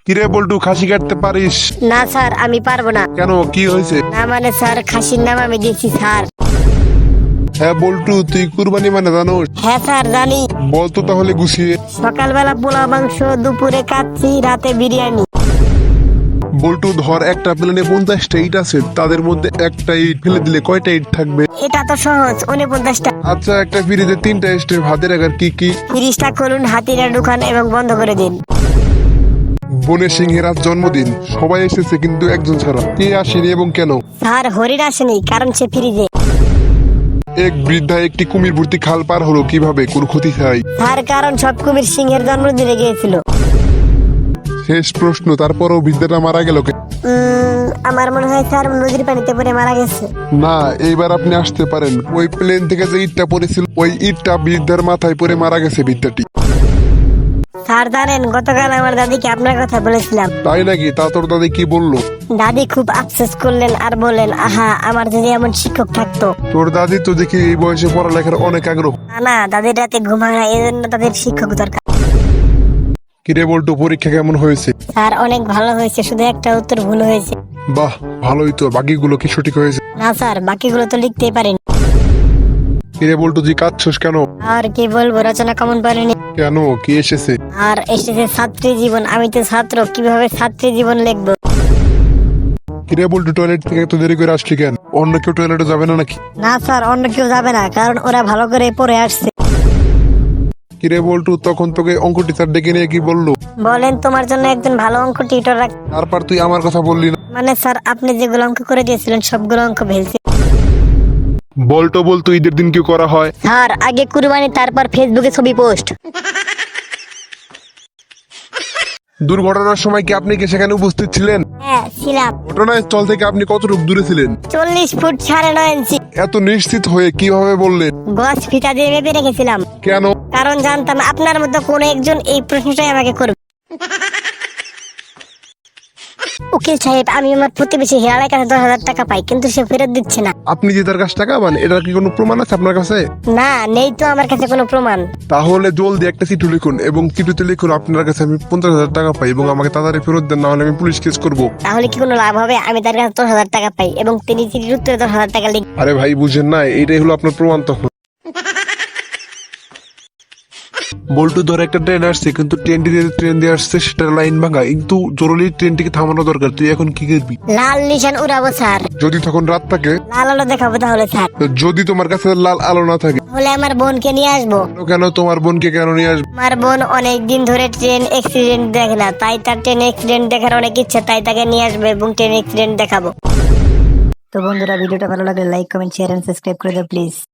কিরে বল্টু, খাসি কাটতে পারিস? না স্যার, আমি পারবো না। কেন, কি হয়েছে? না মানে স্যার, খাসির নাম আমি দিয়েছি স্যার। হ্যাঁ বল্টু, তুই কুরবানি মানে জানোস? হ্যাঁ স্যার জানি। বলতো তাহলে গুছিয়ে। সকালবেলা পোলাও মাংস, দুপুরে কাচ্চি, রাতে বিরিয়ানি। বল্টু ধর, একটা প্লেনে 50টা ইট আছে, তাদের মধ্যে একটা ইট ফেলে দিলে কয়টা ইট থাকবে? এটা তো সহজ, 49টা। আচ্ছা, একটা ফ্রিজে 3টা স্টেপ ভাতের আগার কি কি? ফ্রিজটা খুলুন, হাতিরা ঢুকান এবং বন্ধ করে দিন। বনের সিংহের আজ জন্মদিন, সবাই এসেছে কিন্তু একজন ছাড়া। কে আসেনি এবং কেন? স্যার হরিণ আসেনি, কারণ সে ফ্রিজে। এক বৃদ্ধা একটি কুমির ভর্তি খাল পার হলো কিভাবে, কোন ক্ষতি চাই? স্যার কারণ সব কুমির সিংহের জন্মদিনে গিয়েছিল। শেষ প্রশ্ন, তারপরও বৃদ্ধাটা মারা গেল কেন? আমার মনে হয় স্যার নদীর পানিতে পড়ে মারা গেছে। না, এইবার আপনি আসতে পারেন। ওই প্লেন থেকে যে ইটটা পড়েছিল, ওই ইটটা বৃদ্ধার মাথায় পড়ে মারা গেছে বৃদ্ধাটি। স্যার জানেন, গতকাল আমার দাদিকে আপনার কথা বলেছিলাম। তাই নাকি? তা তোর দাদি কি বললো? দাদি খুব আফসোস করলেন আর বললেন, আহা আমার যদি এমন শিক্ষক থাকতো। তোর দাদি তো দেখি এই বয়সে পড়ালেখার অনেক আগ্রহ। না, দাদির রাতে ঘুম হয় না, এই জন্য তাদের শিক্ষক দরকার। কিরে বল্টু, পরীক্ষা কেমন হয়েছে? স্যার অনেক ভালো হয়েছে, শুধু একটা উত্তর ভুল হয়েছে। বাহ, ভালোই তো। বাকিগুলো কি সঠিক হয়েছে? না স্যার, বাকিগুলো তো লিখতেই পারিনি। কিরে বল্টু, তুই কাঁদছস কেন? আর কি বলবো, রচনা কেমন পারিনি। কেন, কি এসেছে? আর এসেছে ছাত্রী জীবন। আমি তো ছাত্র, কিভাবে ছাত্রী জীবন লিখবো? কিরে বল্টু, টয়লেট থেকে এত দেরি করে আসলি কেন? অন্য কেউ টয়লেটে যাবে না নাকি? না স্যার, অন্য কেউ যাবে না, কারণ ওরা ভালো করে পড়ে আসছে। কিরে বল্টু, তখন তোকে অঙ্ক টিচার ডেকে নিয়ে কি বললো? বলেন তোমার জন্য একজন ভালো অঙ্ক টিউটর রাখ। তারপর তুই আমার কথা বললি না? মানে স্যার, আপনি যেগুলো অঙ্ক করে দিয়েছিলেন সবগুলো অঙ্ক ভেলছে। বলতো বলতো, ঈদের দিন কি করা হয়? স্যার আগে কুরবানি, তারপর ফেসবুকে ছবি পোস্ট। দুর্ঘটনার সময় কি আপনি কি সেখানে উপস্থিত ছিলেন? হ্যাঁ ছিলাম। ঘটনাস্থল থেকে আপনি কতটুকু দূরে ছিলেন? 40 ফুট 9.5 ইঞ্চি। এত নিশ্চিত হয়ে কিভাবে বললেন? গছ ফিতা দিয়ে মেপে রেখেছিলাম, কেন? কারণ জানতাম আপনার মতো কোনো একজন এই প্রশ্নটাই আমাকে করবে। উকিল সাহেব, আমি আমার প্রতিবেশী হিরালার কাছে 10,000 টাকা পাই, কিন্তু সে ফেরত দিচ্ছে না। আপনি যে তার কাছে টাকা পান, এটার কি কোনো প্রমাণ আছে আপনার কাছে? না, নেই তো আমার কাছে কোনো প্রমাণ। তাহলে জলদি একটা চিঠি লিখুন এবং চিঠিতে লিখুন আপনার কাছে আমি 50,000 টাকা পাই এবং আমাকে তাড়াতাড়ি ফেরত দেন, না হলে আমি পুলিশ কেস করবো। তাহলে কি কোনো লাভ হবে? আমি তার কাছে 10,000 টাকা পাই এবং তিনি চিঠির উত্তরে 10,000 টাকা লিখ। আরে ভাই, বুঝেন না, এইটাই হলো আপনার প্রমাণ। তখন বল্টু, ধরে একটা ট্রেন আসছে, কিন্তু ট্রেন দিয়ে আসছে, সেটার লাইন ভাঙা, কিন্তু জরুরি ট্রেনটিকে থামানো দরকার। তুই এখন কি করবি? লাল নিশান উড়াবো স্যার। যদি তখন রাত থাকে? লাল আলো দেখাবো তাহলে স্যার। যদি তোমার কাছে লাল আলো না থাকে? তাহলে আমার বোনকে নিয়ে আসবো। কেন, তোমার বোনকে কেন নিয়ে আসবে? আমার বোন অনেক দিন ধরে ট্রেন অ্যাক্সিডেন্ট দেখে না, তাই তার ট্রেন অ্যাক্সিডেন্ট দেখার অনেক ইচ্ছা, তাই তাকে নিয়ে আসবে এবং ট্রেন অ্যাক্সিডেন্ট দেখাবো। তো বন্ধুরা, ভিডিওটা ভালো লাগলে like, comment, share and subscribe করে দাও প্লিজ।